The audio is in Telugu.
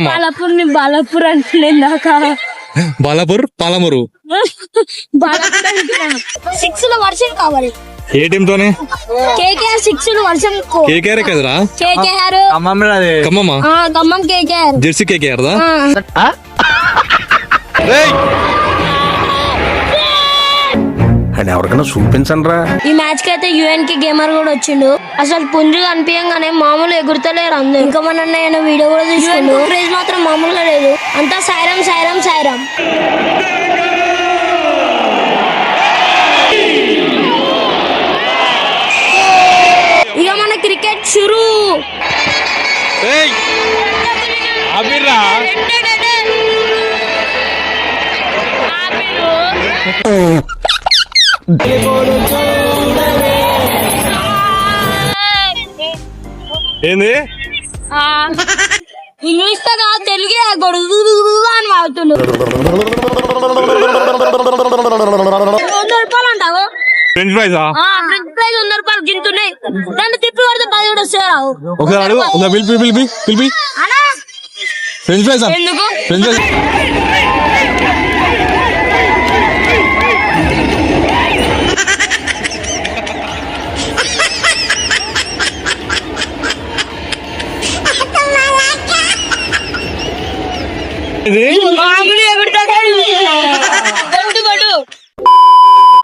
బాలాపూర్ అంటే బాలాపూర్ పాలమూరు సిక్స్ లో వర్షం కావాలి. ఏ టీమ్ తోనే? కేకేఆర్ సిక్స్ లో వర్షం. కేకేఆర్ కదరా? కేకేఆర్ ఖమ్మమా? ఖమ్మం కేకేఆర్. జెర్సీ కేకేఆర్ దా? అని ఎవరికైనా చూపించండి రా. ఈ మ్యాచ్ కి అయితే యుఎన్ కి గేమర్ కూడా వచ్చిండు. అసలు పుంజు కనిపించగానే మామూలు ఎగురుతలేరు అందరు. ఇంకా మన వీడియో కూడా తీసుకుండు. క్రేజ్ మాత్రం మామూలుగా లేదు. అంతా సాయిరామ్ సాయిరామ్ సాయిరామ్. ఇక మన క్రికెట్ షురూ. ఏంది ఇంగ్లీష్ తో కాదు, తెలుగే గొడుగు అని వాడుతుండు. 100 రూపాయలు అంటావు. ఫ్రెంచ్ ఫ్రైజా? ఫ్రెంచ్ ఫ్రైజ్ 100 రూపాయలు గింతున్నాయి. దాన్ని తిప్పి కొడితే 10 కూడా వస్తాయి. రావు ఒకసారి అడుగు. పిలిపి ఫ్రెంచ్ ఫ్రైజ్ ఎందుకు? French prize